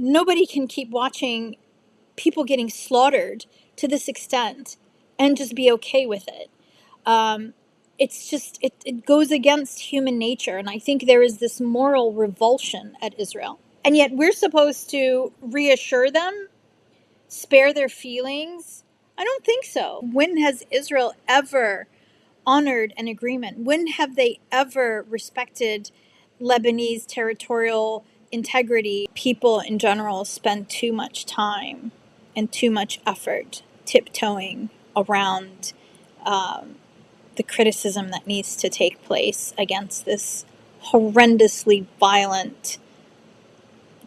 nobody can keep watching people getting slaughtered to this extent and just be okay with it. It's just, it goes against human nature. And I think there is this moral revulsion at Israel. And yet we're supposed to reassure them, spare their feelings. I don't think so. When has Israel ever honored an agreement? When have they ever respected Lebanese territorial integrity? People in general spend too much time and too much effort tiptoeing around the criticism that needs to take place against this horrendously violent,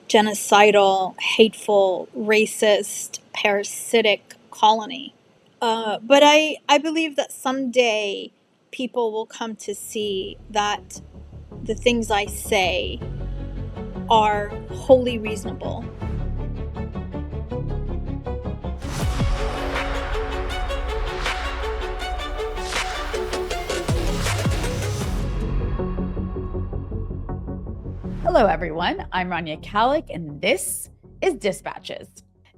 genocidal, hateful, racist, parasitic colony. But I believe that someday people will come to see that the things I say are wholly reasonable. Hello, everyone. I'm Rania Khalek, and this is Dispatches.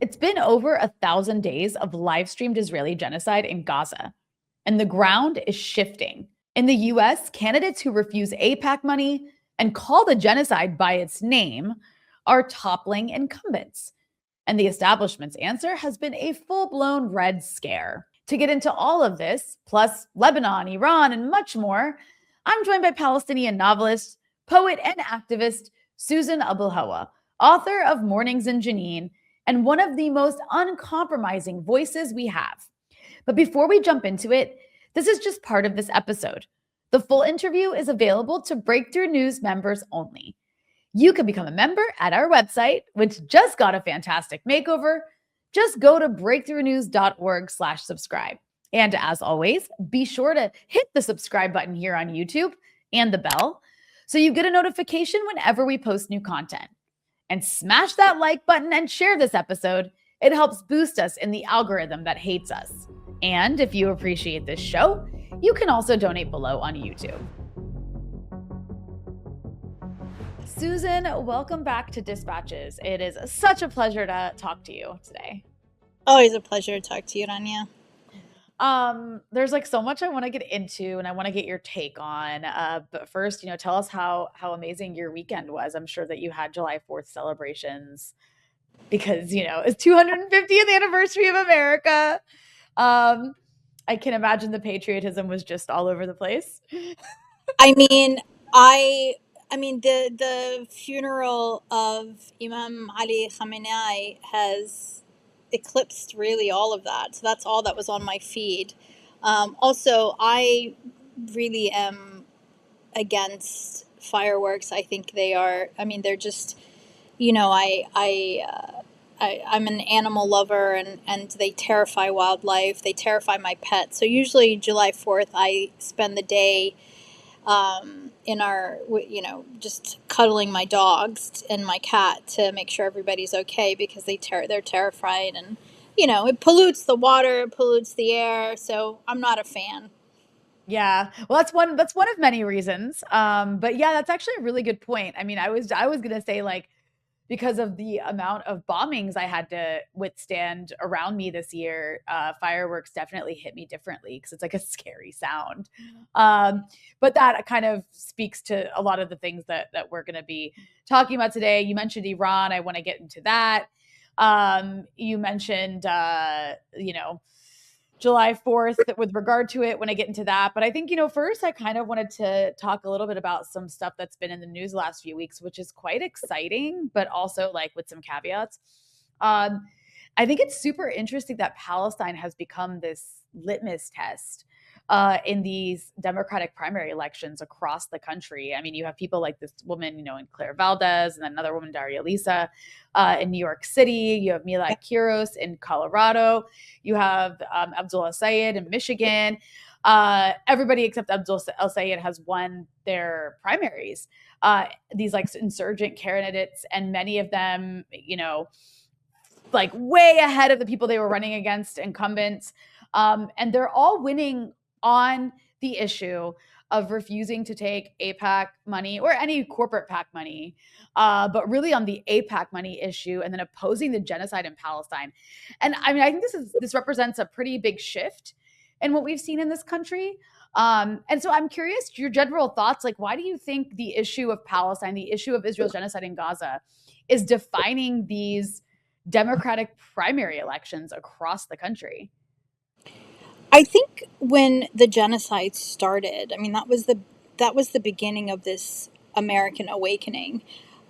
It's been over 1,000 days of live-streamed Israeli genocide in Gaza, and the ground is shifting. In the US, candidates who refuse AIPAC money and call the genocide by its name are toppling incumbents. And the establishment's answer has been a full-blown Red Scare. To get into all of this, plus Lebanon, Iran, and much more, I'm joined by Palestinian novelist, poet, and activist Susan Abulhawa, author of Mornings in Jenin, and one of the most uncompromising voices we have. But before we jump into it, this is just part of this episode. The full interview is available to Breakthrough News members only. You can become a member at our website, which just got a fantastic makeover. Just go to breakthroughnews.org/subscribe. And as always, be sure to hit the subscribe button here on YouTube and the bell so you get a notification whenever we post new content. And smash that like button and share this episode. It helps boost us in the algorithm that hates us. And if you appreciate this show, you can also donate below on YouTube. Susan, welcome back to Dispatches. It is such a pleasure to talk to you today. Always a pleasure to talk to you, Rania. There's like so much I want to get into and I want to get your take on. But first, tell us how amazing your weekend was. I'm sure that you had July 4th celebrations because, it's 250th anniversary of America. I can imagine the patriotism was just all over the place. I mean, the funeral of Imam Ali Khamenei has eclipsed really all of that. So that's all that was on my feed. Also, I really am against fireworks. I think they're just, I'm an animal lover and they terrify wildlife. They terrify my pets. So usually July 4th, I spend the day in our, just cuddling my dogs and my cat to make sure everybody's okay because they're terrified and, it pollutes the water, it pollutes the air. So I'm not a fan. Yeah. Well, that's one of many reasons. But yeah, that's actually a really good point. I mean, I was going to say because of the amount of bombings I had to withstand around me this year, fireworks definitely hit me differently because it's like a scary sound. But that kind of speaks to a lot of the things that we're going to be talking about today. You mentioned Iran. I want to get into that. You mentioned, July 4th with regard to it when I get into that. But I think, first I kind of wanted to talk a little bit about some stuff that's been in the news the last few weeks, which is quite exciting, but also with some caveats. I think it's super interesting that Palestine has become this litmus test in these Democratic primary elections across the country. I mean, you have people like this woman, in Claire Valdez, and another woman, Daria Lisa, in New York City. You have Mila Kiros in Colorado. You have Abdul El-Sayed in Michigan. Everybody except Abdul El-Sayed has won their primaries. These insurgent candidates, and many of them, way ahead of the people they were running against, incumbents. And they're all winning on the issue of refusing to take AIPAC money or any corporate PAC money, but really on the AIPAC money issue, and then opposing the genocide in Palestine. And I mean, I think this represents a pretty big shift in what we've seen in this country. And so I'm curious your general thoughts. Like, why do you think the issue of Palestine, the issue of Israel's genocide in Gaza, is defining these Democratic primary elections across the country? I think when the genocide started, I mean that was the beginning of this American awakening,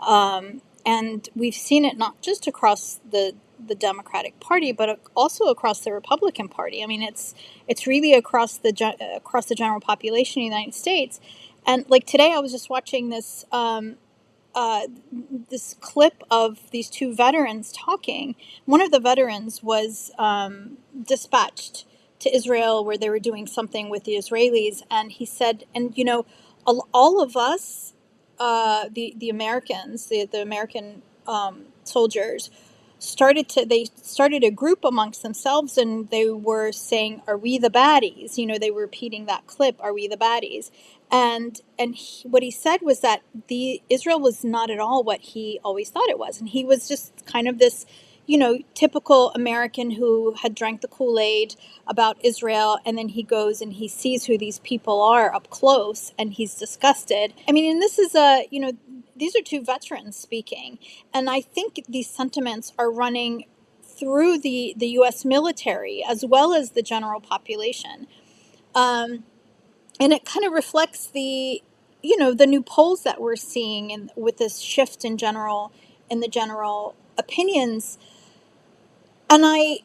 and we've seen it not just across the Democratic Party, but also across the Republican Party. I mean, it's really across across the general population of the United States. And like today, I was just watching this clip of these two veterans talking. One of the veterans was dispatched to Israel where they were doing something with the Israelis, and he said, and you know, all of us, the Americans, the American soldiers, they started a group amongst themselves, and they were saying, "Are we the baddies?" You know, they were repeating that clip, "Are we the baddies?" What he said was that the Israel was not at all what he always thought it was, and he was just kind of this, you know, typical American who had drank the Kool-Aid about Israel, and then he goes and he sees who these people are up close, and he's disgusted. I mean, and this is these are two veterans speaking, and I think these sentiments are running through the U.S. military as well as the general population. And it kind of reflects the new polls that we're seeing, and with this shift in the general opinions. And I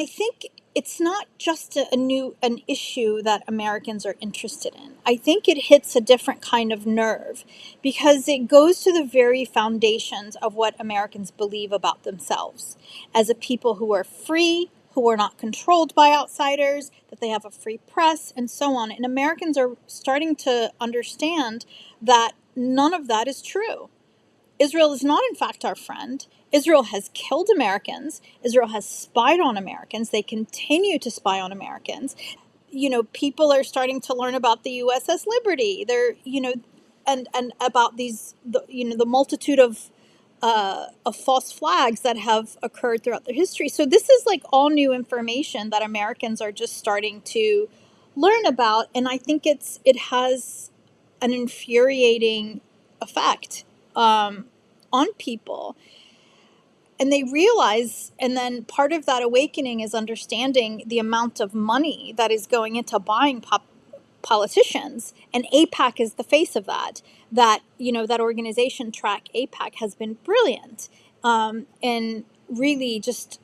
think it's not just an issue that Americans are interested in. I think it hits a different kind of nerve because it goes to the very foundations of what Americans believe about themselves as a people who are free, who are not controlled by outsiders, that they have a free press, and so on. And Americans are starting to understand that none of that is true. Israel is not, in fact, our friend. Israel has killed Americans. Israel has spied on Americans. They continue to spy on Americans. You know, people are starting to learn about the USS Liberty. And about the multitude of false flags that have occurred throughout their history. So this is like all new information that Americans are just starting to learn about, and I think it has an infuriating effect on people. And they realize, and then part of that awakening is understanding the amount of money that is going into buying politicians, and AIPAC is the face of that. That organization, Track AIPAC, has been brilliant in really just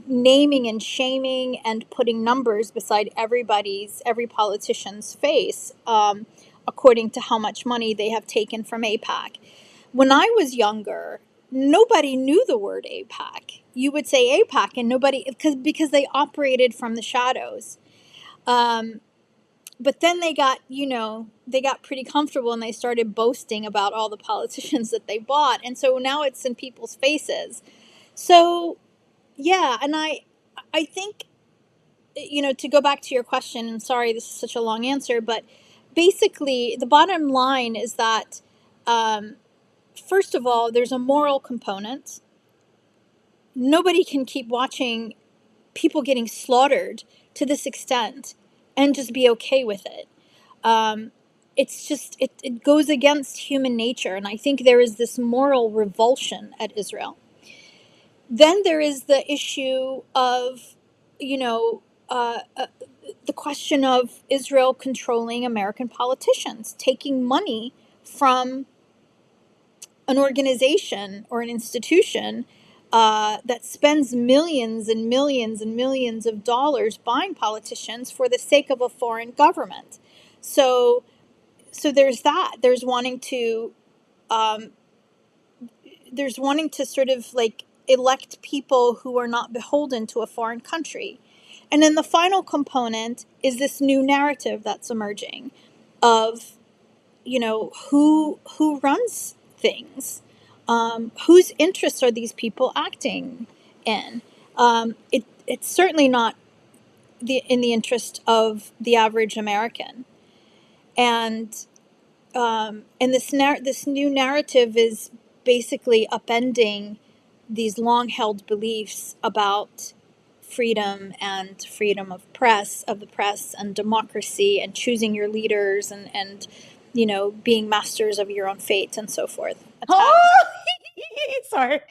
naming and shaming and putting numbers beside every politician's face, according to how much money they have taken from AIPAC. When I was younger, nobody knew the word AIPAC. You would say AIPAC, and nobody, because they operated from the shadows. But then they got pretty comfortable, and they started boasting about all the politicians that they bought. And so now it's in people's faces. So, yeah. And I think, to go back to your question, and sorry, this is such a long answer, but basically the bottom line is that, first of all, there's a moral component. Nobody can keep watching people getting slaughtered to this extent and just be okay with it. It goes against human nature, and I think there is this moral revulsion at Israel. Then there is the issue of, the question of Israel controlling American politicians, taking money from an organization or an institution that spends millions and millions and millions of dollars buying politicians for the sake of a foreign government. So there's that. There's wanting to sort of like elect people who are not beholden to a foreign country. And then the final component is this new narrative that's emerging of, who runs things, whose interests are these people acting in. It's certainly not in the interest of the average American. And this new narrative is basically upending these long held beliefs about freedom and freedom of the press and democracy and choosing your leaders and being masters of your own fate and so forth. Attacks. Oh, sorry.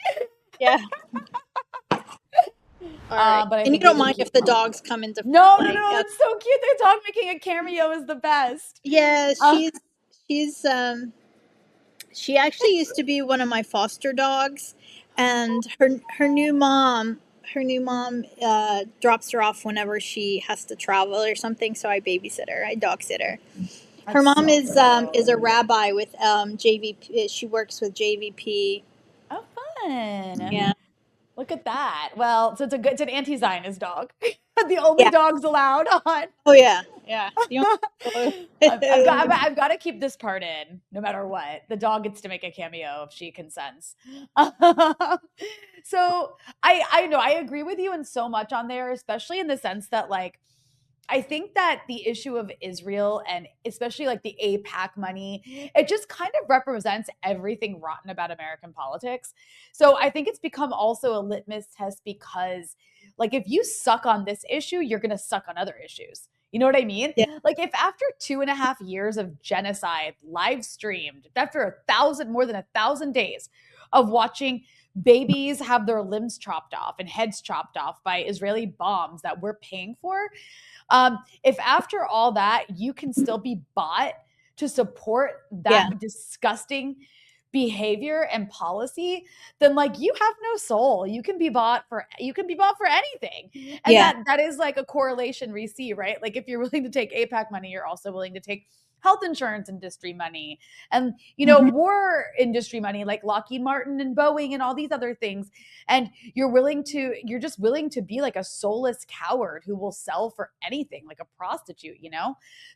Yeah. All right. But I And you think we don't should mind if keep. the dogs come into No, no, play. no. Yeah. It's so cute. The dog making a cameo is the best. Yeah, Uh, she's she actually used to be one of my foster dogs, and her new mom drops her off whenever she has to travel or something. So I babysit her. I dog sit her. Her that's mom so is a cute. rabbi with JVP. She works with JVP. Oh, fun. Yeah, Look at that. Well, so it's an anti-Zionist dog. The only yeah. dogs allowed on. Oh yeah, yeah. The only I've got to keep this part in, no matter what. The dog gets to make a cameo if she consents. So I know I agree with you in so much on there, especially in the sense that like I think that the issue of Israel and especially like the AIPAC money, it just kind of represents everything rotten about American politics. So I think it's become also a litmus test because, like, if you suck on this issue, you're going to suck on other issues. You know what I mean? yeah, Like, if after 2.5 years of genocide live streamed, after more than 1,000 days of watching babies have their limbs chopped off and heads chopped off by Israeli bombs that we're paying for, if after all that you can still be bought to support yeah, that disgusting behavior and policy, then like you have no soul. You can be bought for anything. And yeah. that is like a correlation we see, right? Like if you're willing to take APAC money, you're also willing to take health insurance industry money and Hmm. war industry money like Lockheed Martin and Boeing and all these other things. And you're just willing to be like a soulless coward who will sell for anything, like a prostitute.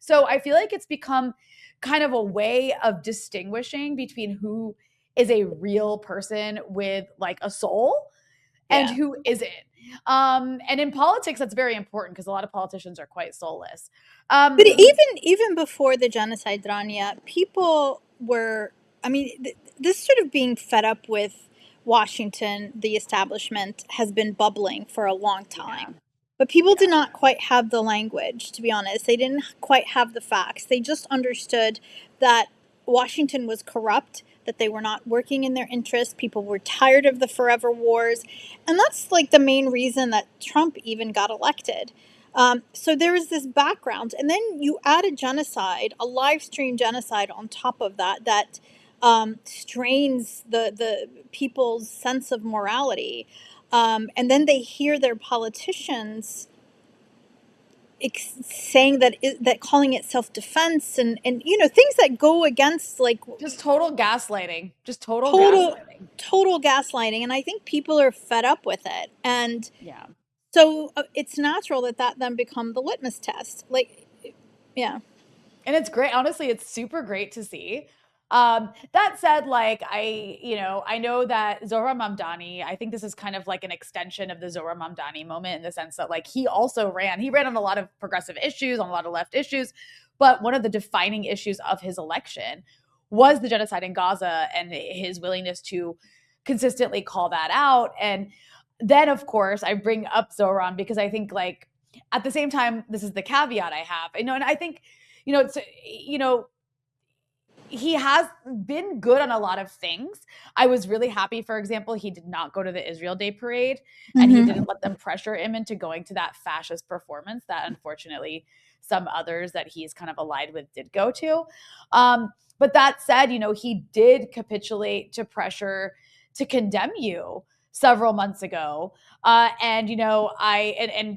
So I feel like it's become kind of a way of distinguishing between who is a real person with like a soul and Yeah. who isn't. And in politics, that's very important because a lot of politicians are quite soulless. But Um, even before the genocide, Rania, people were. I mean, this sort of being fed up with Washington, the establishment, has been bubbling for a long yeah, time. But people yeah. did not quite have the language, to be honest. They didn't quite have the facts. They just understood that Washington was corrupt, that they were not working in their interest. People were tired of the forever wars. And that's like the main reason that Trump even got elected. So there is this background, and then you add a genocide, a live stream genocide on top of that, that strains the people's sense of morality, and then they hear their politicians saying that calling it self defense and things that go against like Just total gaslighting. Just total total gaslighting. total gaslighting, and I think people are fed up with it, and Yeah. so it's natural that then become the litmus test, like yeah. And it's great. Honestly, it's super great to see. That said, like I know that Zohran Mamdani, I think this is kind of like an extension of the Zohran Mamdani moment in the sense that like he ran on a lot of progressive issues, on a lot of left issues, but one of the defining issues of his election was the genocide in Gaza and his willingness to consistently call that out. And then of course I bring up Zohran because I think like at the same time, this is the caveat I have. And I think it's he has been good on a lot of things. I was really happy, for example, he did not go to the Israel Day parade and he Hmm. didn't let them pressure him into going to that fascist performance that unfortunately some others that he's kind of allied with did go to. But that said, he did capitulate to pressure to condemn you several months ago. And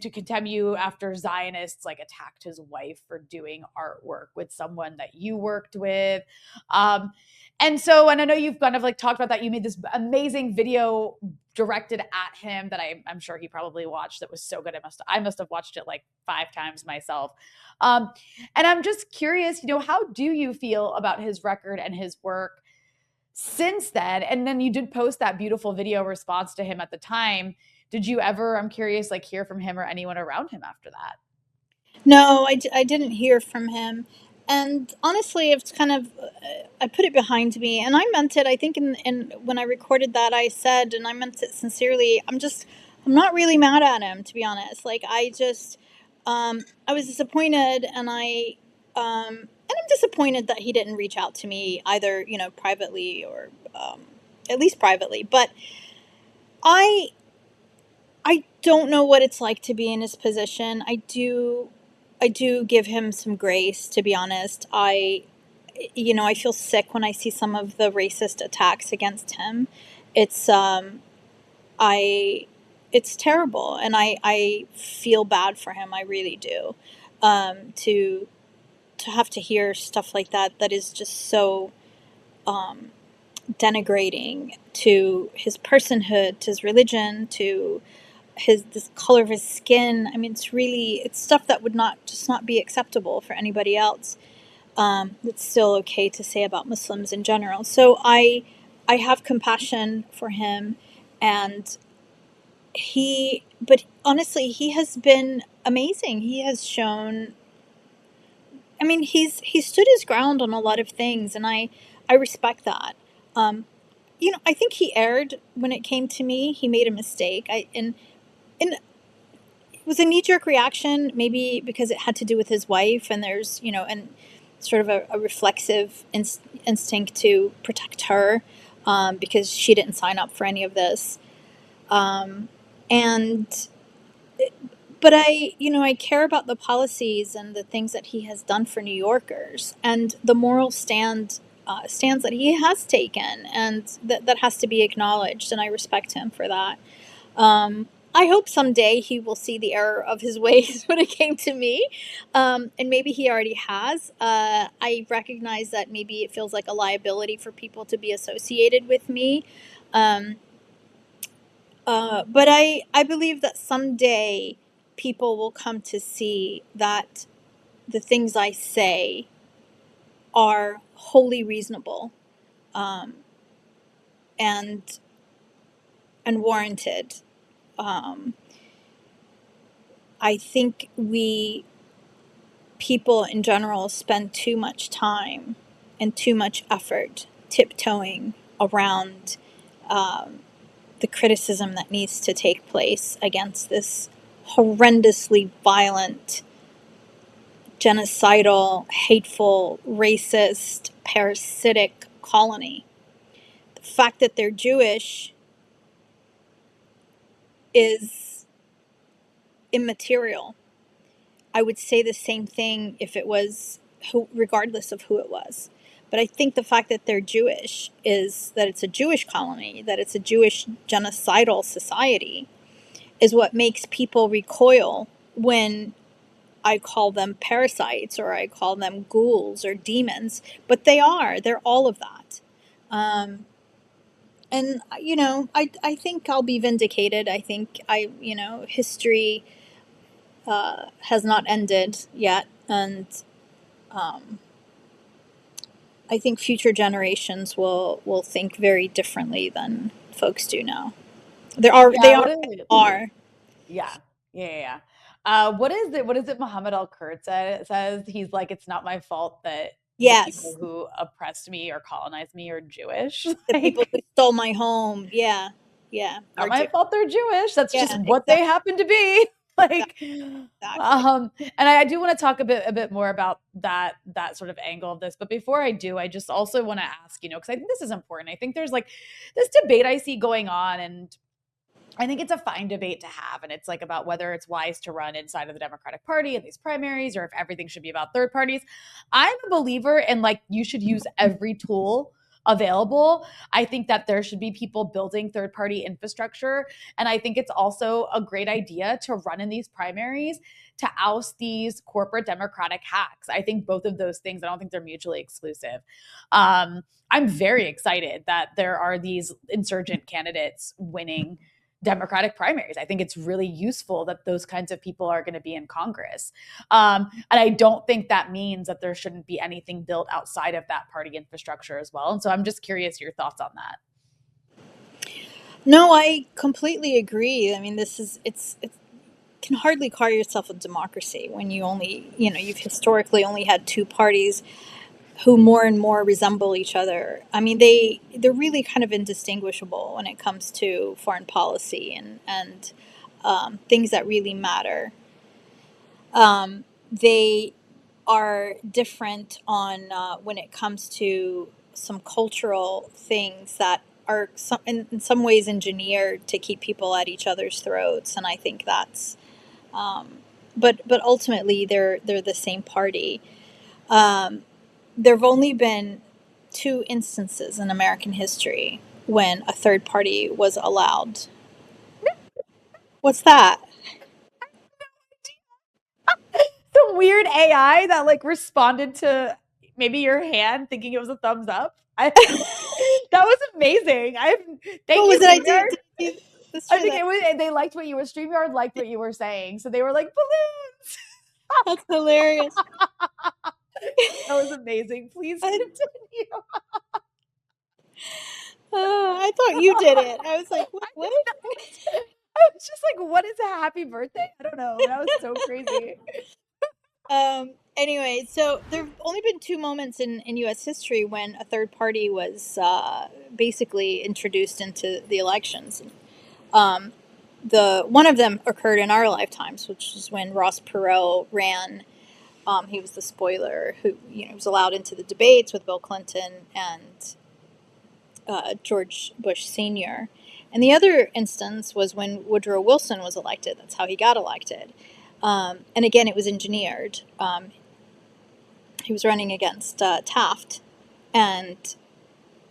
to condemn you after Zionists like attacked his wife for doing artwork with someone that you worked with. And I know you've kind of like talked about that. You made this amazing video directed at him that I'm sure he probably watched. That was so good. I must have watched it like 5 times myself. Um, and I'm just curious, how do you feel about his record and his work since then? And then you did post that beautiful video response to him at the time. Did you ever, I'm curious, like hear from him or anyone around him after that? No, I didn't hear from him. And honestly, it's kind of I put it behind me, and I meant it. I think in when I recorded that, I said, and I meant it sincerely. I'm not really mad at him, to be honest. Like I was disappointed, and I'm disappointed that he didn't reach out to me either, privately or at least privately. But I I don't know what it's like to be in his position. I do give him some grace, to be honest. I feel sick when I see some of the racist attacks against him. It's I it's terrible, and I feel bad for him. I really do. To have to hear stuff like that, that is just so um denigrating to his personhood, to his religion, to the color of his skin. I mean, it's stuff that would not be acceptable for anybody else. It's still okay to say about Muslims in general. So I have compassion for him, and but honestly, he has been amazing. He has shown. I mean, he stood his ground on a lot of things, and I respect that. Um, I think he erred when it came to me. He made a mistake. And it was a knee jerk reaction, maybe because it had to do with his wife, and there's, and sort of a reflexive instinct to protect her, because she didn't sign up for any of this. And, but I care about the policies and the things that he has done for New Yorkers, and the moral stands that he has taken, and that has to be acknowledged, and I respect him for that. I hope someday he will see the error of his ways when it came to me. And maybe he already has. I recognize that maybe it feels like a liability for people to be associated with me. Um, but I believe that someday people will come to see that the things I say are wholly reasonable, um, and warranted. Um, I think people in general spend too much time and too much effort tiptoeing around um, the criticism that needs to take place against this horrendously violent, genocidal, hateful, racist, parasitic colony. The fact that they're Jewish is immaterial. I would say the same thing if it was regardless of who it was. But I think the fact that they're Jewish is that it's a Jewish colony, that it's a Jewish genocidal society, is what makes people recoil when I call them parasites, or I call them ghouls or demons. But they're all of that. Um, and, I think I'll be vindicated. I think history has not ended yet. And um, I think future generations will think very differently than folks do now. They Yeah, what already is it? are. Yeah. Yeah, yeah, yeah. What is it Muhammad Al-Kurt says? He's like, it's not my fault that the people Yes, who oppressed me or colonized me are Jewish. the people who Like, stole my home. Yeah, yeah, not are my Jew. fault they're Jewish. That's just Yeah, what they exactly, happen to be. Like, exactly. and I do want to talk a bit more about that sort of angle of this. But before I do, I just also want to ask, because I think this is important. I think there's like this debate I see going on, and I think it's a fine debate to have. And it's like about whether it's wise to run inside of the Democratic Party in these primaries, or if everything should be about third parties. I'm a believer in, like, you should use every tool available. I think that there should be people building third party infrastructure. And I think it's also a great idea to run in these primaries to oust these corporate Democratic hacks. I think both of those things, I don't think they're mutually exclusive. I'm very excited that there are these insurgent candidates winning Democratic primaries. I think it's really useful that those kinds of people are going to be in Congress. And I don't think that means that there shouldn't be anything built outside of that party infrastructure as well. And so I'm just curious your thoughts on that. No, I completely agree. I mean, this is it's can hardly call yourself a democracy when you only, you've historically only had two parties who more and more resemble each other. I mean, they're really kind of indistinguishable when it comes to foreign policy and things that really matter. They are different on when it comes to some cultural things that are in some ways engineered to keep people at each other's throats, and I think that's. But ultimately, they're the same party. Um, there have only been two instances in American history when a third party was allowed. What's that? Some weird AI that like responded to maybe your hand thinking it was a thumbs up. That was amazing. Thank What you, was it I did? StreamYard. Did let's I try think that. it was they liked what you were StreamYard liked what you were saying. So they were like balloons. That's hilarious. That was amazing. Please I, continue. I thought you did it. I was like, what? I What? was just like, what is a happy birthday? I don't know. That was so crazy. Anyway, so there have only been two moments in U.S. history when a third party was basically introduced into the elections. Um, the one of them occurred in our lifetimes, which is when Ross Perot ran. He was the spoiler who was allowed into the debates with Bill Clinton and George Bush Sr. And the other instance was when Woodrow Wilson was elected. That's how he got elected. And again, it was engineered. He was running against Taft, and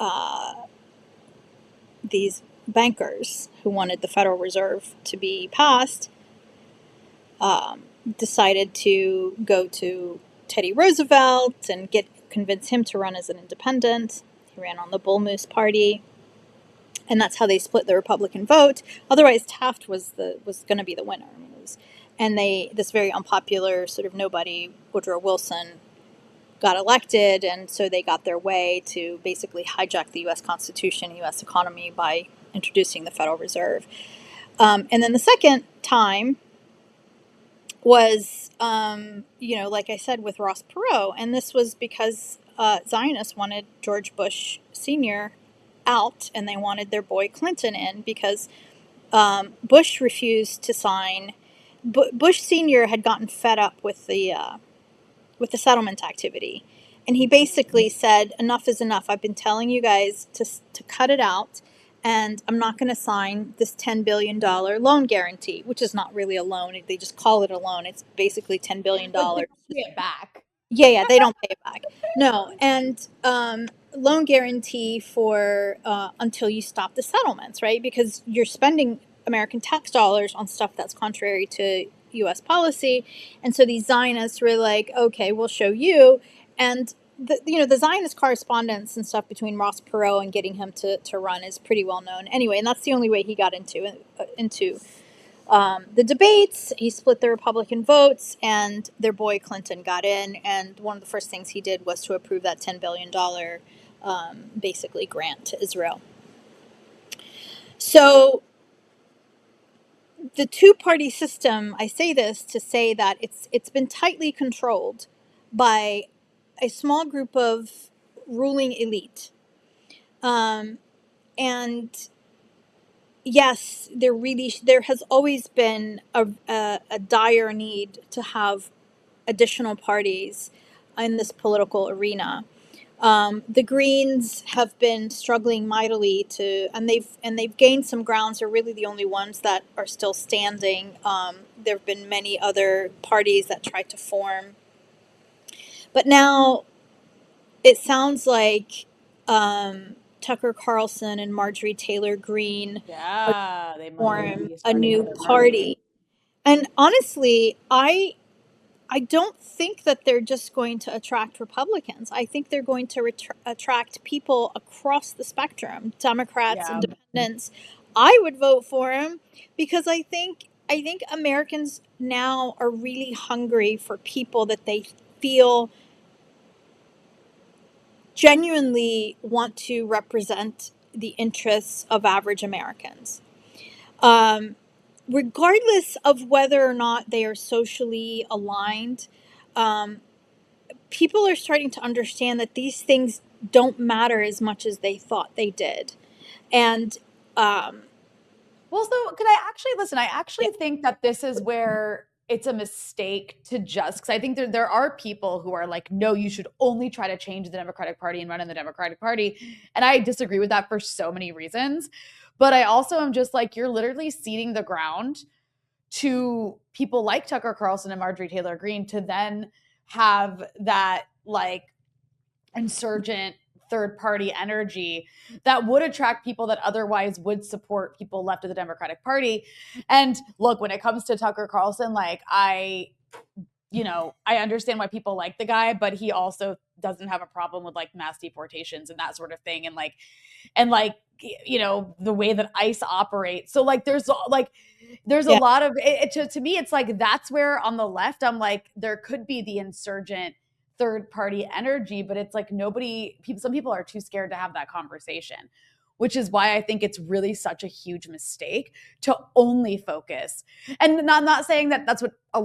uh, these bankers who wanted the Federal Reserve to be passed um, decided to go to Teddy Roosevelt and convince him to run as an independent. He ran on the Bull Moose Party, and that's how they split the Republican vote. Otherwise, Taft was going to be the winner. I mean, and this very unpopular sort of nobody, Woodrow Wilson, got elected, and so they got their way to basically hijack the U.S. Constitution, U.S. economy by introducing the Federal Reserve. And then the second time was, like I said, with Ross Perot, and this was because Zionists wanted George Bush Sr. out, and they wanted their boy Clinton in because Bush refused to sign. Bush Sr. had gotten fed up with the settlement activity. And he basically said, enough is enough. I've been telling you guys to cut it out, and I'm not going to sign this $10 billion loan guarantee, which is not really a loan. They just call it a loan. It's basically $10 billion. But they pay it back. Yeah, they don't pay it back. No, and loan guarantee for until you stop the settlements, right? Because you're spending American tax dollars on stuff that's contrary to U.S. policy, and so these Zionists were like, "Okay, we'll show you." And the Zionist correspondence and stuff between Ross Perot and getting him to run is pretty well known. Anyway, and that's the only way he got into the debates. He split the Republican votes, and their boy Clinton got in. And one of the first things he did was to approve that $10 billion basically grant to Israel. So the two-party system, I say this to say that it's been tightly controlled by a small group of ruling elite. And yes, there has always been a dire need to have additional parties in this political arena. The Greens have been struggling mightily and they've gained some grounds. They're really the only ones that are still standing. There have been many other parties that tried to form, but now it sounds like Tucker Carlson and Marjorie Taylor Greene are Yeah, they might form be a starting new another party. And honestly, I don't think that they're just going to attract Republicans. I think they're going to attract people across the spectrum, Democrats, Yeah. independents. I would vote for him because I think Americans now are really hungry for people that they feel genuinely want to represent the interests of average Americans. Um, regardless of whether or not they are socially aligned, um, people are starting to understand that these things don't matter as much as they thought they did. And well, so could I actually listen? I actually yeah, think that this is where it's a mistake to just, because I think there are people who are like, no, you should only try to change the Democratic Party and run in the Democratic Party. And I disagree with that for so many reasons. But I also am just like, you're literally ceding the ground to people like Tucker Carlson and Marjorie Taylor Greene to then have that like insurgent third party energy that would attract people that otherwise would support people left of the Democratic Party. And look, when it comes to Tucker Carlson, like I understand why people like the guy, but he also doesn't have a problem with like mass deportations and that sort of thing. And like, the way that ICE operates. So like, there's a yeah, lot of it, to me, it's like, that's where on the left, I'm like, there could be the insurgent third party energy, but it's like some people are too scared to have that conversation, which is why I think it's really such a huge mistake to only focus. And not saying that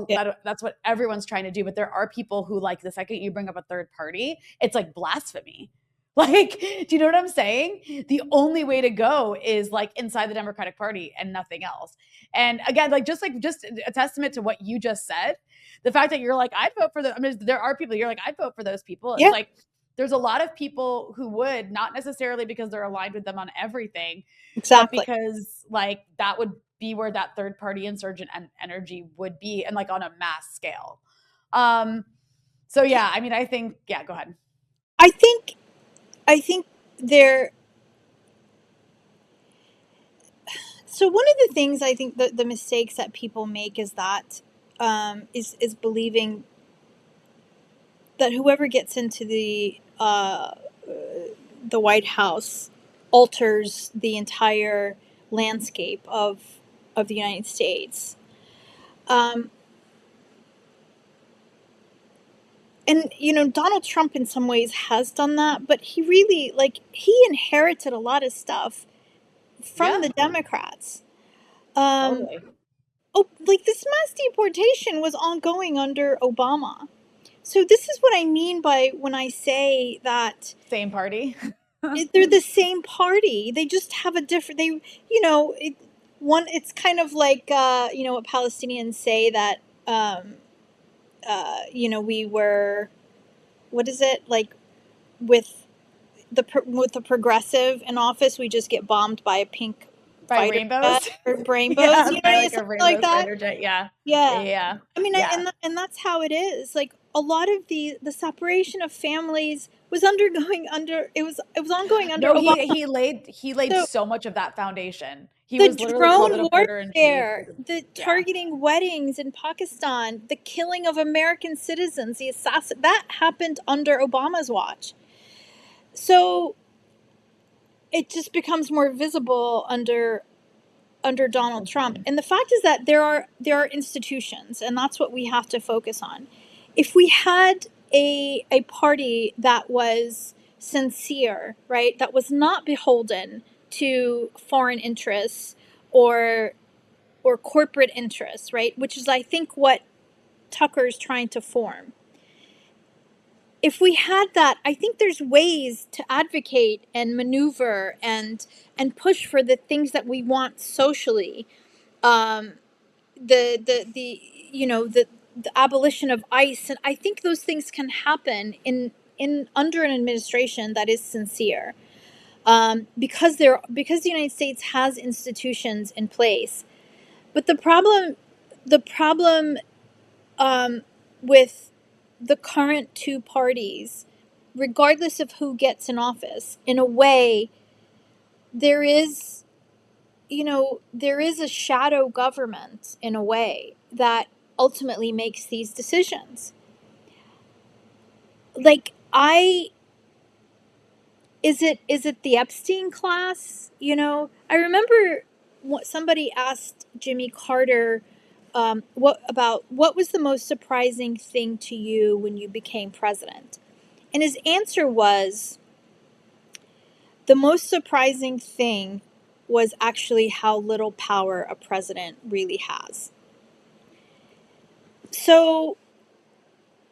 yeah. that's what everyone's trying to do, but there are people who, like, the second you bring up a third party, it's like blasphemy. Like, do you know what I'm saying? The only way to go is like inside the Democratic Party and nothing else. And again, just a testament to what you just said, the fact that you're like, I'd vote for I mean, there are people you're like, I'd vote for those people. It's Yeah, like, there's a lot of people who would, not necessarily because they're aligned with them on everything, but exactly. because like that would be where that third party insurgent energy would be, and like on a mass scale. So yeah, I mean, I think, yeah, go ahead. I think I think there. So one of the things I think the mistakes that people make is that is believing that whoever gets into the White House alters the entire landscape of the United States. Um, and Donald Trump in some ways has done that, but he really, he inherited a lot of stuff from Yeah, the Democrats. Um, totally. oh, like this mass deportation was ongoing under Obama. So this is what I mean by when I say that Same party. they're the same party. They just have a different. It's kind of like what Palestinians say that we were, what is it, like, with with the progressive in office, we just get bombed by a pink By fighter jet rainbows. or rainbows, Yeah, by like a something like rainbow that. fighter jet. Yeah. Yeah. Yeah. I mean, Yeah. and that's how it is. Like a lot of the separation of families was undergoing under it was ongoing under No, Obama. he laid So so much of that foundation. He the was literally called a drone reporter in chief. warfare, the Yeah. targeting weddings in Pakistan, the killing of American citizens, the assassin that happened under Obama's watch. So it just becomes more visible under Donald Trump. And the fact is that there are institutions, and that's what we have to focus on. If we had a party that was sincere, right, that was not beholden to foreign interests or corporate interests, right, which is I think what Tucker's trying to form. If we had that, I think there's ways to advocate and maneuver and push for the things that we want socially. Um, the the abolition of ICE, and I think those things can happen in under an administration that is sincere. Because the United States has institutions in place, but the problem with the current two parties, regardless of who gets in office, in a way, there is, there is a shadow government in a way that ultimately makes these decisions. Like, is it the Epstein class? I remember somebody asked Jimmy Carter, what was the most surprising thing to you when you became president? And his answer was, the most surprising thing was actually how little power a president really has. So,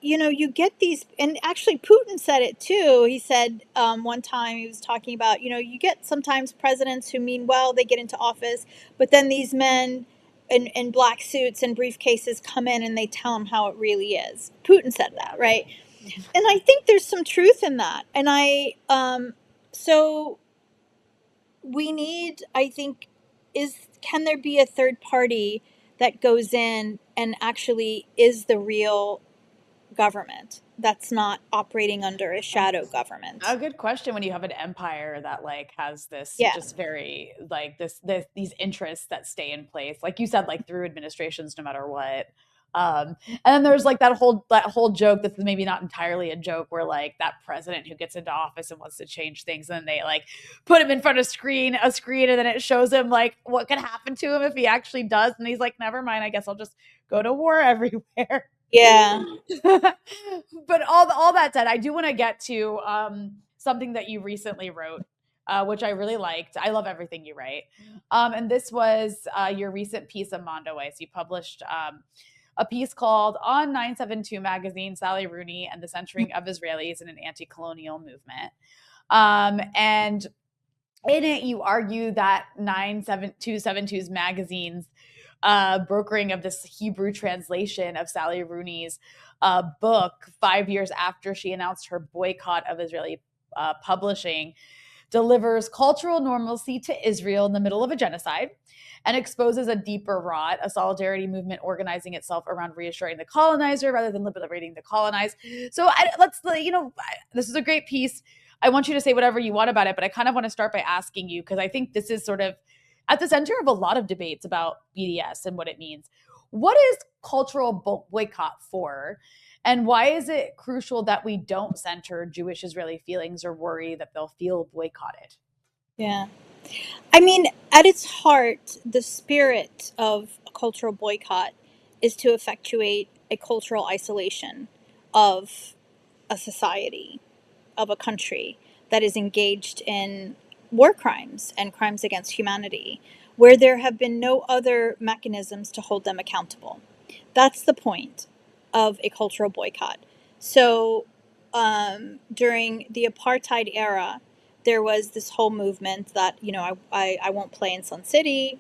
you get these, and actually Putin said it too. He said one time, he was talking about, you get sometimes presidents who mean well, they get into office, but then these men in black suits and briefcases come in and they tell them how it really is. Putin said that, right? And I think there's some truth in that. And so we need, I think, can there be a third party that goes in and actually is the real government that's not operating under a shadow government? A good question when you have an empire that like has this Yeah. just very like these interests that stay in place, like you said, like through administrations, no matter what. And then there's like that whole joke that's maybe not entirely a joke, where like that president who gets into office and wants to change things, and then they like put him in front of a screen, and then it shows him like what could happen to him if he actually does, and he's like, never mind, I guess I'll just go to war everywhere. Yeah. But all that said, I do want to get to something that you recently wrote, which I really liked. I love everything you write. And this was your recent piece of Mondoways. You published a piece called "On 972 Magazine, Sally Rooney and the Centering of Israelis in an Anti-Colonial Movement." And in it, you argue that 97272's magazine's brokering of this Hebrew translation of Sally Rooney's book 5 years after she announced her boycott of Israeli publishing delivers cultural normalcy to Israel in the middle of a genocide and exposes a deeper rot, a solidarity movement organizing itself around reassuring the colonizer rather than liberating the colonized. So this is a great piece. I want you to say whatever you want about it, but I kind of want to start by asking you, because I think this is sort of at the center of a lot of debates about BDS and what it means. What is cultural boycott for? And why is it crucial that we don't center Jewish Israeli feelings or worry that they'll feel boycotted? Yeah. I mean, at its heart, the spirit of a cultural boycott is to effectuate a cultural isolation of a society, of a country that is engaged in war crimes and crimes against humanity, where there have been no other mechanisms to hold them accountable. That's the point of a cultural boycott. So during the apartheid era, there was this whole movement that, I won't play in Sun City,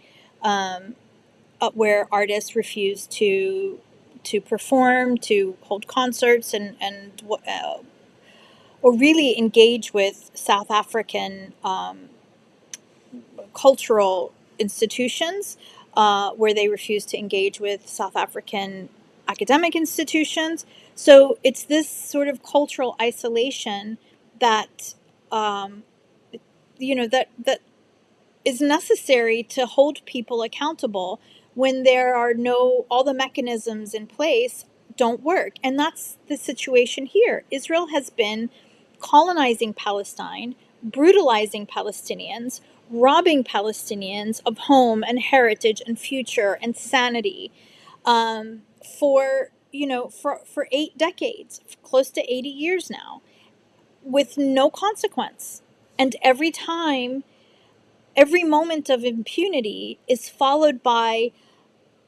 where artists refused to perform, to hold concerts, or really engage with South African cultural institutions, where they refused to engage with South African academic institutions. So it's this sort of cultural isolation that that is necessary to hold people accountable when there are all the mechanisms in place don't work. And that's the situation here. Israel has been colonizing Palestine, brutalizing Palestinians, robbing Palestinians of home and heritage and future and sanity, for 8 decades, close to 80 years now, with no consequence. And every moment of impunity is followed by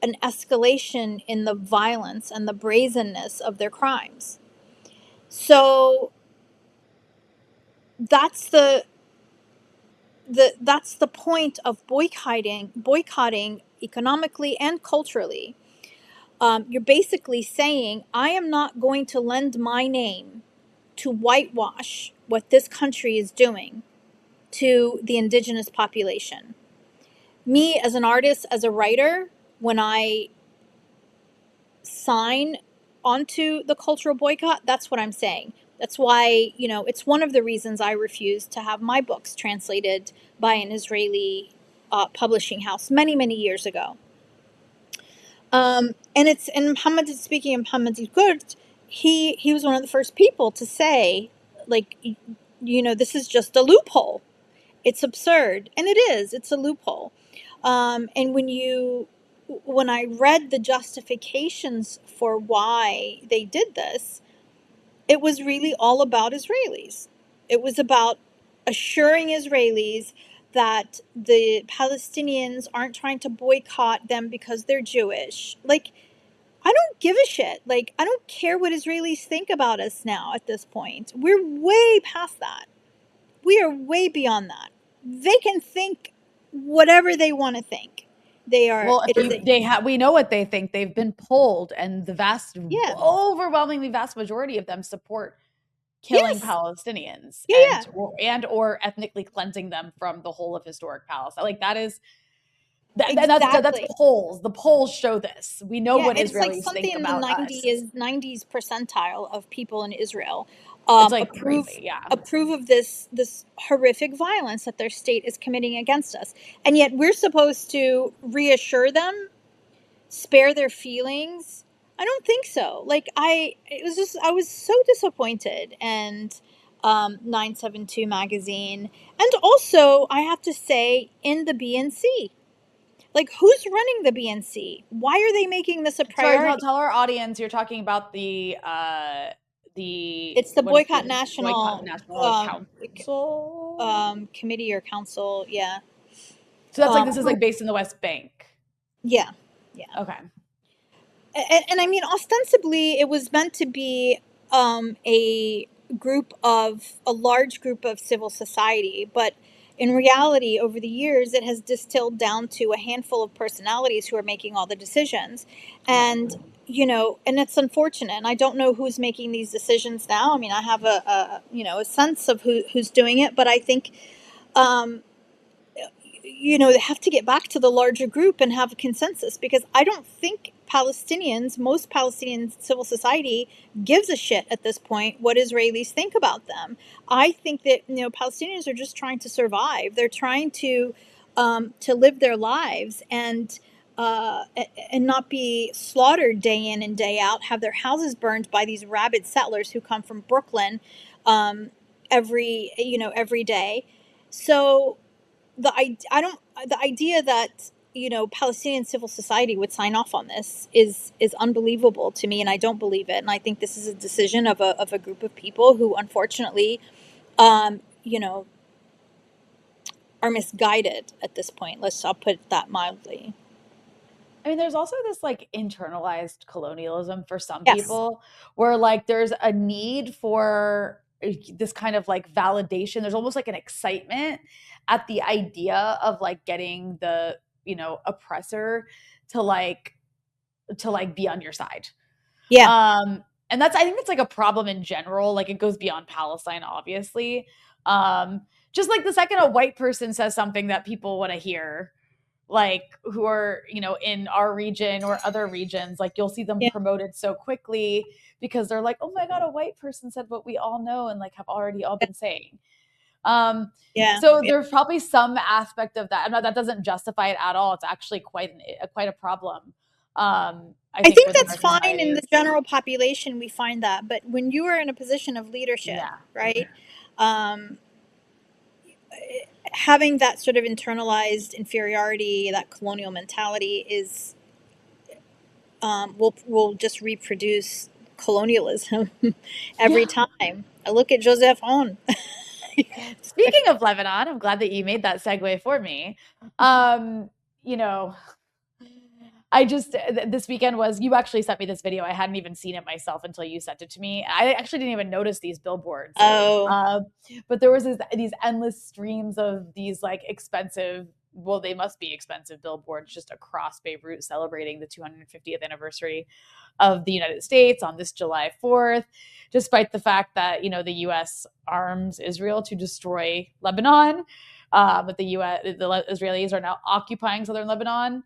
an escalation in the violence and the brazenness of their crimes. So that's the point of boycotting economically and culturally. You're basically saying, I am not going to lend my name to whitewash what this country is doing to the indigenous population. Me, as an artist, as a writer, when I sign onto the cultural boycott, that's what I'm saying. That's why, it's one of the reasons I refused to have my books translated by an Israeli publishing house many, many years ago. And speaking of Muhammad Kurd, he was one of the first people to say, like, this is just a loophole. It's absurd. And it is. It's a loophole. And when I read the justifications for why they did this, it was really all about Israelis. It was about assuring Israelis that the Palestinians aren't trying to boycott them because they're Jewish. Like, I don't give a shit. Like, I don't care what Israelis think about us now at this point. We're way past that. We are way beyond that. They can think whatever they want to think. They are, Well, it is a, we know what they think. They've been polled, and the yeah, overwhelmingly vast majority of them support killing yes, Palestinians yeah, yeah, and or ethnically cleansing them from the whole of historic Palestine. Like that's exactly. polls. The polls show this. We know Yeah, what it's like Israelis something think in the about us. 90s percentile of people in Israel It's like approve crazy, yeah. of this horrific violence that their state is committing against us. And yet we're supposed to reassure them, spare their feelings. I don't think so. Like, I was so disappointed. And 972 magazine, and also I have to say, in the BNC, like, who's running the BNC? Why are they making this a Sorry, priority? tell our audience you're talking about the It's the what is the Boycott Boycott National National Council. committee or council. Yeah. So that's like, Um, this is like based in the West Bank. yeah. Yeah. Okay. And I mean, ostensibly, it was meant to be a a large group of civil society, but in reality, over the years, it has distilled down to a handful of personalities who are making all the decisions. Yeah. And, and it's unfortunate. And I don't know who's making these decisions now. I mean, I have a sense of who's doing it, but I think, um, they have to get back to the larger group and have a consensus, because I don't think most Palestinian civil society gives a shit at this point what Israelis think about them. I think that, Palestinians are just trying to survive. They're trying to live their lives and not be slaughtered day in and day out, have their houses burned by these rabid settlers who come from Brooklyn every day. So the idea that Palestinian civil society would sign off on this is unbelievable to me, and I don't believe it. And I think this is a decision of a group of people who, unfortunately, um, you know, are misguided at this point. I'll put it that mildly. I mean, there's also this like internalized colonialism for some Yes. people where like there's a need for this kind of like validation. There's almost like an excitement at the idea of like getting the, oppressor to like be on your side. Yeah. And I think that's like a problem in general. Like, it goes beyond Palestine, obviously. Just like the second a white person says something that people want to hear, like who are, in our region or other regions, like you'll see them Yeah. promoted so quickly because they're like, oh my God, a white person said what we all know and like have already all been saying. Yeah. So Yeah. there's probably some aspect of that. I'm not, that doesn't justify it at all. It's actually quite a problem. I I think think within that's our fine in the societies. general population. We find that, but when you are in a position of leadership, Yeah. right? Um, Having that sort of internalized inferiority, that colonial mentality will just reproduce colonialism every Yeah. time. I look at Joseph On. Speaking of Lebanon, I'm glad that you made that segue for me. You know, I just this weekend was you actually sent me this video. I hadn't even seen it myself until you sent it to me. I actually didn't even notice these billboards. Oh, But there was these endless streams of these like expensive, well, they must be expensive billboards just across Beirut celebrating the 250th anniversary of the United States on this July 4th, despite the fact that, the US arms Israel to destroy Lebanon. But the Israelis are now occupying southern Lebanon.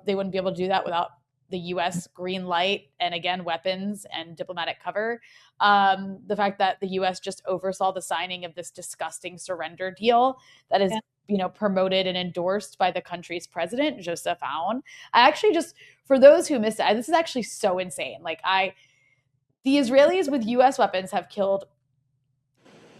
They wouldn't be able to do that without the U.S. green light and again weapons and diplomatic cover. The fact that the U.S. just oversaw the signing of this disgusting surrender deal that is, yeah, promoted and endorsed by the country's president, Joseph Aoun. I actually just, for those who missed it, this is actually so insane. The Israelis with U.S. weapons have killed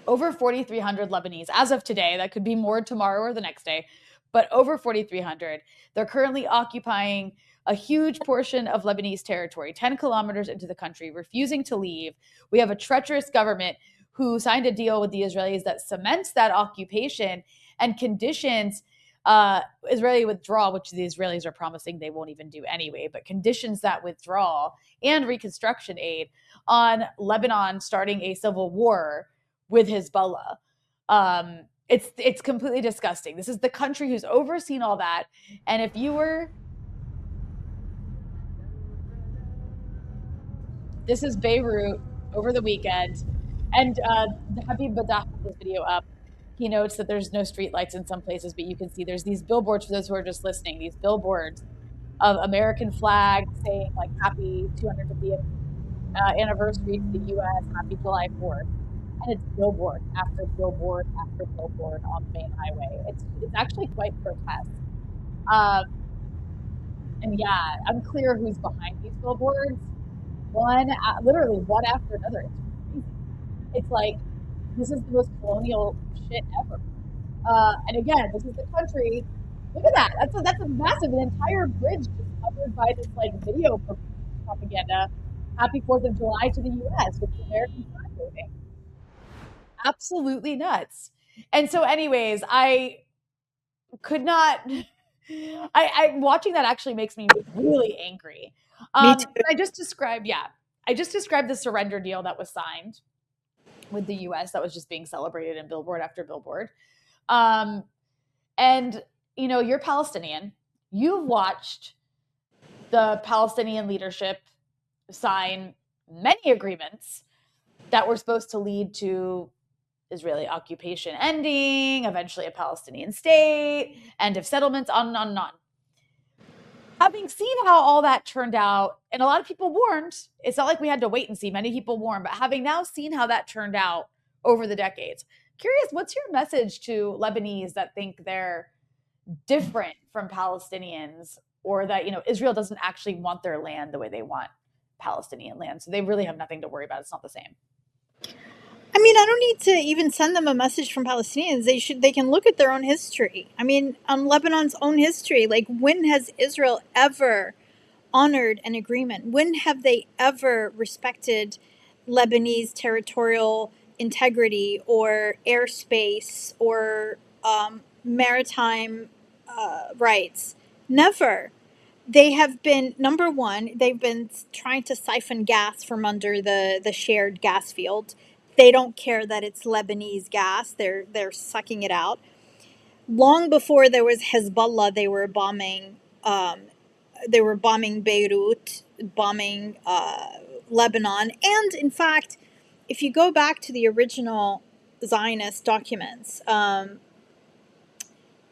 over 4,300 Lebanese as of today. That could be more tomorrow or the next day, but over 4,300. They're currently occupying a huge portion of Lebanese territory, 10 kilometers into the country, refusing to leave. We have a treacherous government who signed a deal with the Israelis that cements that occupation. and conditions Israeli withdrawal, which the Israelis are promising they won't even do anyway, but conditions that withdrawal and reconstruction aid on Lebanon starting a civil war with Hezbollah. It's completely disgusting. This is the country who's overseen all that. And if you were, this is Beirut over the weekend, and Habib Badah put this video up. He notes that there's no streetlights in some places, but you can see there's these billboards for those who are just listening. These billboards of American flags saying like "Happy 250th anniversary to the U.S. Happy July 4th," and it's billboard after billboard after billboard on the main highway. It's actually quite grotesque. And yeah, unclear who's behind these billboards. Literally one after another. It's crazy. It's like this is the most colonial shit ever. And again, this is the country. Look at that. That's a massive, an entire bridge just covered by this like video propaganda. Happy 4th of July to the U.S. with the American flag waving. Absolutely nuts. And so, anyways, I could not. I watching that actually makes me really angry. Me too. I just described the surrender deal that was signed with the U.S. that was just being celebrated in billboard after billboard. And you know, you're Palestinian. You've watched the Palestinian leadership sign many agreements that were supposed to lead to Israeli occupation ending, eventually a Palestinian state, end of settlements, on and on and on. Having seen how all that turned out, and a lot of people warned, it's not like we had to wait and see, many people warned, but having now seen how that turned out over the decades, curious, what's your message to Lebanese that think they're different from Palestinians, or that, you know, Israel doesn't actually want their land the way they want Palestinian land, so they really have nothing to worry about, it's not the same? I mean, I don't need to even send them a message from Palestinians. They can look at their own history. I mean, on Lebanon's own history, like when has Israel ever honored an agreement? When have they ever respected Lebanese territorial integrity or airspace or maritime rights? Never. They have been, number one, they've been trying to siphon gas from under the shared gas field. They don't care that it's Lebanese gas. They're sucking it out. Long before there was Hezbollah, they were bombing Beirut, bombing Lebanon. And in fact, if you go back to the original Zionist documents,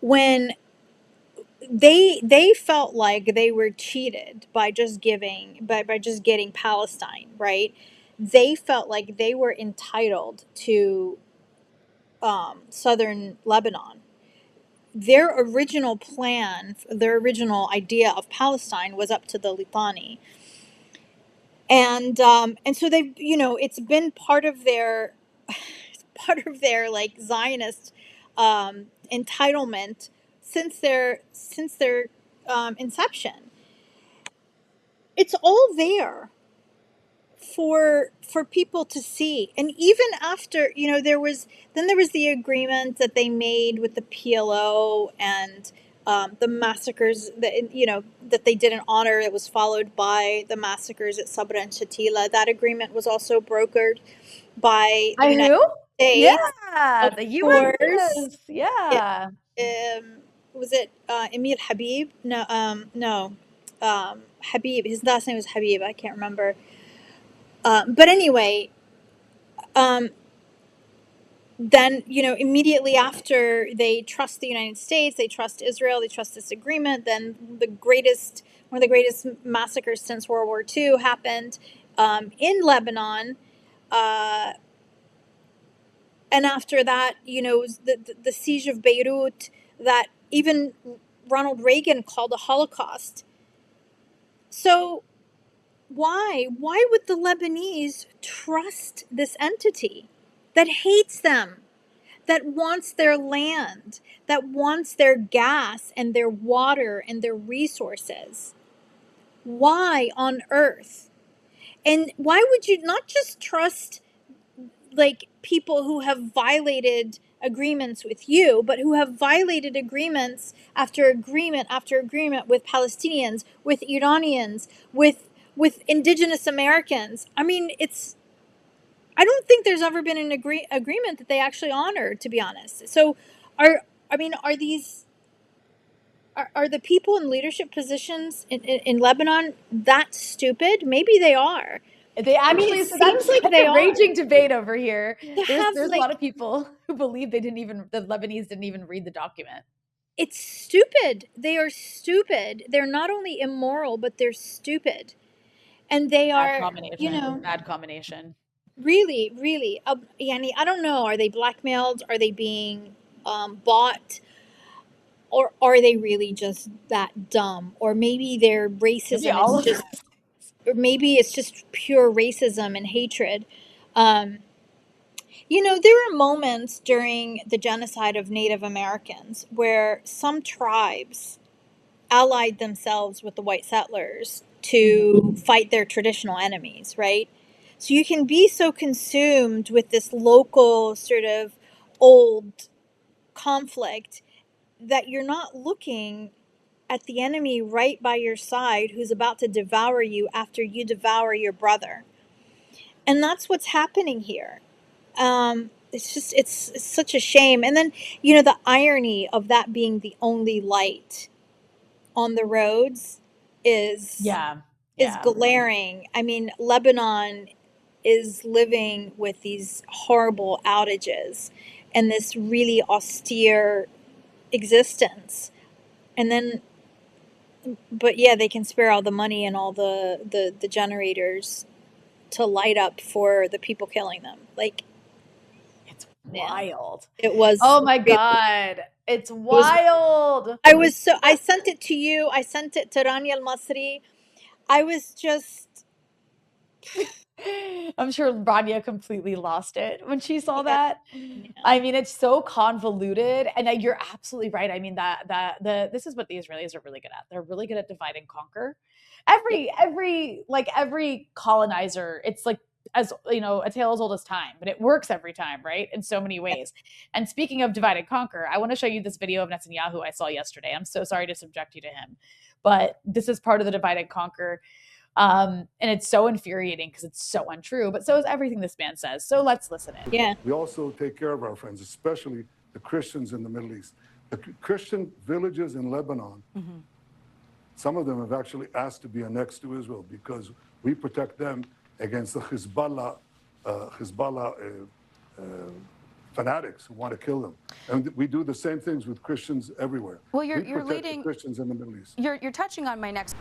when they felt like they were cheated by just getting Palestine, right? They felt like they were entitled to southern Lebanon. Their original plan, their original idea of Palestine was up to the Litani, and so they, you know, it's been part of their like Zionist entitlement since their inception. It's all there for people to see. And even after, you know, there was the agreement that they made with the PLO, and the massacres that, you know, that they didn't honor. It was followed by the massacres at Sabra and Shatila. That agreement was also brokered by the United States. Yeah, Of the US course. is. Yeah. Was it Emil Habib? No. Habib. His last name was Habib. I can't remember. But anyway, then, you know, immediately after they trust the United States, they trust Israel, they trust this agreement, then one of the greatest massacres since World War II happened in Lebanon. And after that, you know, it was the siege of Beirut that even Ronald Reagan called a Holocaust. So why would the Lebanese trust this entity that hates them, that wants their land, that wants their gas and their water and their resources? Why on earth? And why would you not just trust like people who have violated agreements with you, but who have violated agreements after agreement after agreement with Palestinians, with Iranians, with indigenous Americans. I mean, I don't think there's ever been an agreement that they actually honored, to be honest. So are these are the people in leadership positions in Lebanon that stupid? Maybe they are. They actually, It so that's seems like that's they a are. raging debate over here. To have There's a lot like, of people who believe the Lebanese didn't even read the document. it's stupid. They are stupid. They're not only immoral, but they're stupid. And they Bad are, combination. Bad combination. really, really, yani, I don't know. Are they blackmailed? Are they being bought? Or are they really just that dumb? Or maybe their Maybe racism all is of just, us. or maybe it's just pure racism and hatred. Um, there were moments during the genocide of Native Americans where some tribes allied themselves with the white settlers to fight their traditional enemies, right? So you can be so consumed with this local sort of old conflict that you're not looking at the enemy right by your side who's about to devour you after you devour your brother. And that's what's happening here. It's such a shame. And then, the irony of that being the only light on the roads is Yeah. is glaring. I mean, Lebanon is living with these horrible outages and this really austere existence. And then, but yeah, they can spare all the money and all the generators to light up for the people killing them. Like, It's yeah, wild. it was Oh my really, God. It's it was, wild. I sent it to you. I sent it to Rania Masri. I was just, I'm sure Rania completely lost it when she saw yeah, that. yeah, I mean, it's so convoluted, and you're absolutely right. I mean, this is what the Israelis are really good at. They're really good at divide and conquer. yeah, Every colonizer, it's like, as you know, a tale as old as time, but it works every time, right? In so many yeah. ways. And speaking of divide and conquer, I want to show you this video of Netanyahu I saw yesterday. I'm so sorry to subject you to him, but this is part of the divide and conquer. And it's so infuriating because it's so untrue, but so is everything this man says. So let's listen in. Yeah. We also take care of our friends, especially the Christians in the Middle East. The Christian villages in Lebanon, some of them have actually asked to be annexed to Israel because we protect them against the Hezbollah fanatics who want to kill them. And we do the same things with Christians everywhere. Well, you're we protect leading the Christians in the Middle East. You're touching on my next.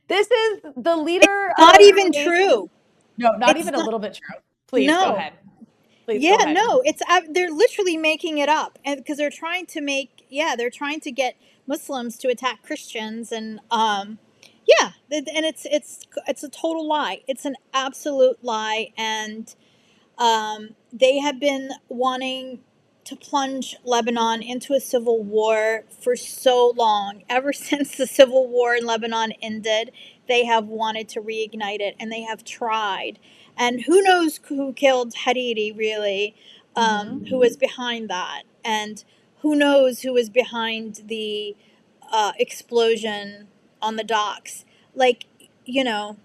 This is the leader Not of even a, true. no, not It's even a not. little bit true. Please go No. ahead. Please Yeah, go ahead. no. They're literally making it up, and because they're trying to they're trying to get Muslims to attack Christians, and yeah, and it's a total lie. It's an absolute lie, and they have been wanting to plunge Lebanon into a civil war for so long. Ever since the civil war in Lebanon ended, they have wanted to reignite it, and they have tried. And who knows who killed Hariri, really, who was behind that. And who knows who was behind the explosion on the docks. Like, you know,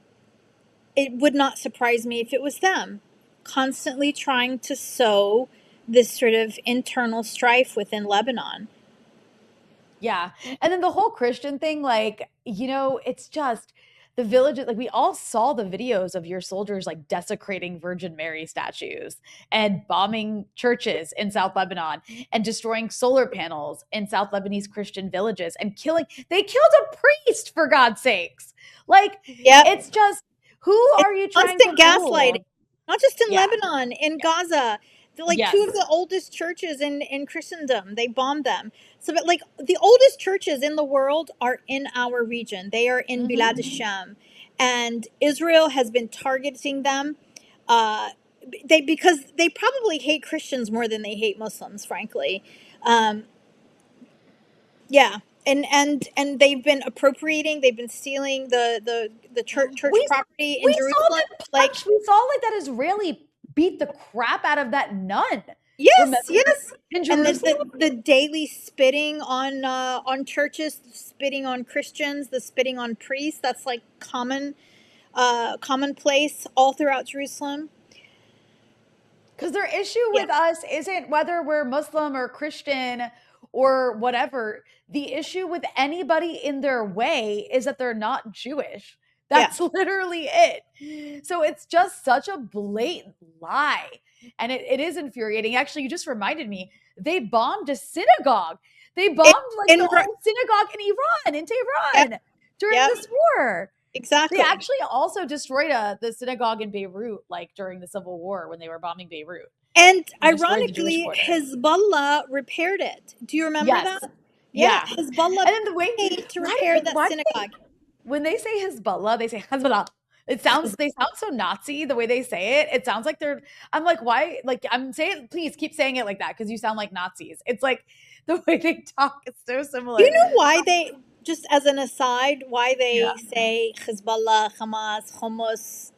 it would not surprise me if it was them constantly trying to sow this sort of internal strife within Lebanon. Yeah. And then the whole Christian thing, like, it's just the villages, like we all saw the videos of your soldiers like desecrating Virgin Mary statues and bombing churches in South Lebanon and destroying solar panels in South Lebanese Christian villages and they killed a priest, for God's sakes. Like, Yep. it's just, who It's are you trying to constant gaslighting. fool? Not just in Yeah. Lebanon, in Gaza. They're like two Yes. of the oldest churches in Christendom. They bombed them. So, but like the oldest churches in the world are in our region. They are in Bilad Hashem, and Israel has been targeting them. Because they probably hate Christians more than they hate Muslims, frankly. Yeah, and they've been appropriating. They've been stealing the church We property in we saw Jerusalem. them Like, punch. We saw like that Israeli beat the crap out of that nun. Yes, Remember? yes. In And Jerusalem? the daily spitting on churches, the spitting on Christians, the spitting on priests, that's like commonplace all throughout Jerusalem. Because their issue with us isn't whether we're Muslim or Christian or whatever. The issue with anybody in their way is that they're not Jewish. That's literally it. So it's just such a blatant lie. And it is infuriating. Actually, you just reminded me, they bombed a synagogue. They bombed the whole synagogue in Tehran during this war. Exactly. They actually also destroyed the synagogue in Beirut, like during the Civil War when they were bombing Beirut. And ironically, Hezbollah repaired it. Do you remember that? Yeah. Hezbollah and then the way paid to repair that synagogue. When they say Hezbollah, they say Hezbollah. They sound so Nazi the way they say it. It sounds like I'm like, why? Like, I'm saying, please keep saying it like that because you sound like Nazis. It's like the way they talk is so similar. Do you know why they, just as an aside, why they say Hezbollah, Hamas, Hummus,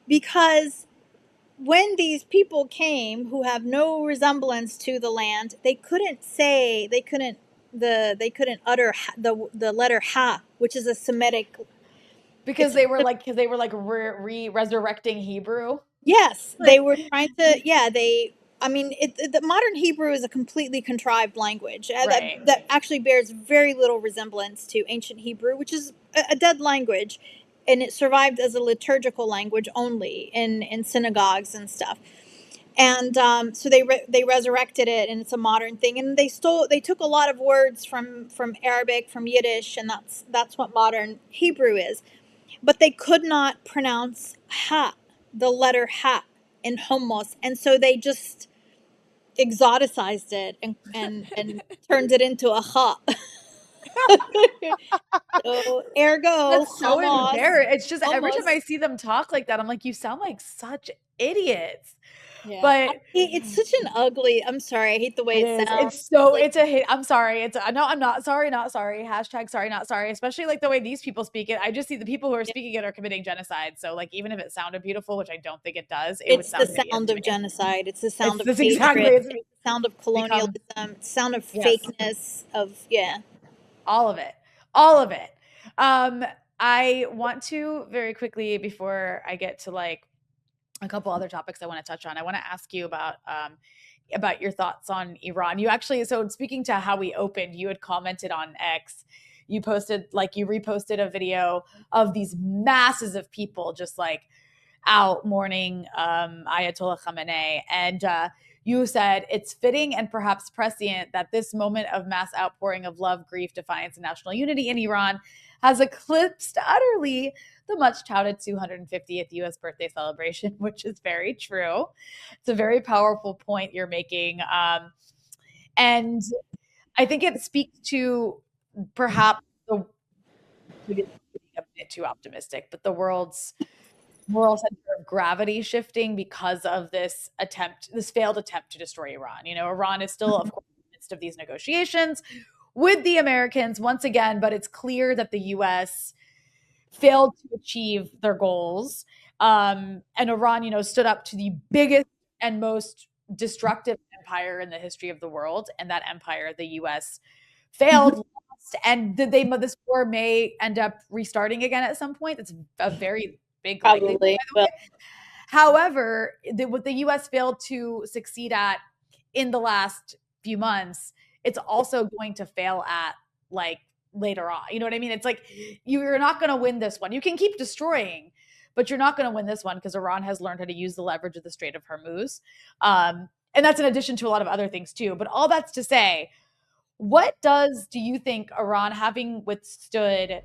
because when these people came who have no resemblance to the land, they couldn't utter the letter ha, which is a Semitic. Because they were resurrecting Hebrew. Yes, they were trying to. Yeah, the modern Hebrew is a completely contrived language that actually bears very little resemblance to ancient Hebrew, which is a dead language, and it survived as a liturgical language only in synagogues and stuff. And so they resurrected it, and it's a modern thing. And they took a lot of words from Arabic, from Yiddish, and that's what modern Hebrew is. But they could not pronounce ha, the letter ha, in hummus, and so they just exoticized it and turned it into a ha. So, ergo, that's so embarrassing. It's just every time I see them talk like that, I'm like, you sound like such idiots. Yeah. But it's such an ugly. I'm sorry, I hate the way it sounds. It's a hate. I'm sorry. No, I'm not sorry. Not sorry. Hashtag sorry. Not sorry. Especially like the way these people speak it. I just see the people who are speaking it are committing genocide. So like, even if it sounded beautiful, which I don't think it does, it's the sound of genocide. It's the sound of hatred. Exactly. It's the sound of colonialism. It's the sound of fakeness. All of it. I want to very quickly, before I get to like a couple other topics I want to touch on, I want to ask you about your thoughts on Iran. You actually, so speaking to how we opened, you had commented on X. You reposted a video of these masses of people just like out mourning Ayatollah Khamenei. And you said it's fitting and perhaps prescient that this moment of mass outpouring of love, grief, defiance, and national unity in Iran has eclipsed utterly the much touted 250th U.S. birthday celebration, which is very true. It's a very powerful point you're making. And I think it speaks to perhaps a bit too optimistic, but the world's moral center of gravity shifting because of this failed attempt to destroy Iran. Iran is still, of course, in the midst of these negotiations with the Americans once again, but it's clear that the U.S. failed to achieve their goals. And Iran, stood up to the biggest and most destructive empire in the history of the world. And that empire, the U.S., failed, lost, and this war may end up restarting again at some point. It's a very big likelihood, by the way. However, what the U.S. failed to succeed at in the last few months, it's also going to fail at like later on. You know what I mean? It's like you're not going to win this one. You can keep destroying, but you're not going to win this one because Iran has learned how to use the leverage of the Strait of Hormuz. And that's in addition to a lot of other things too. But all that's to say, what do you think Iran, having withstood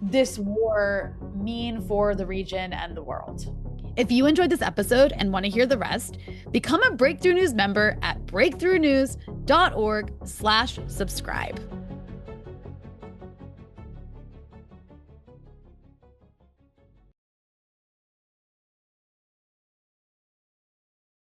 this war, mean for the region and the world? If you enjoyed this episode and want to hear the rest, become a Breakthrough News member at breakthroughnews.org/subscribe.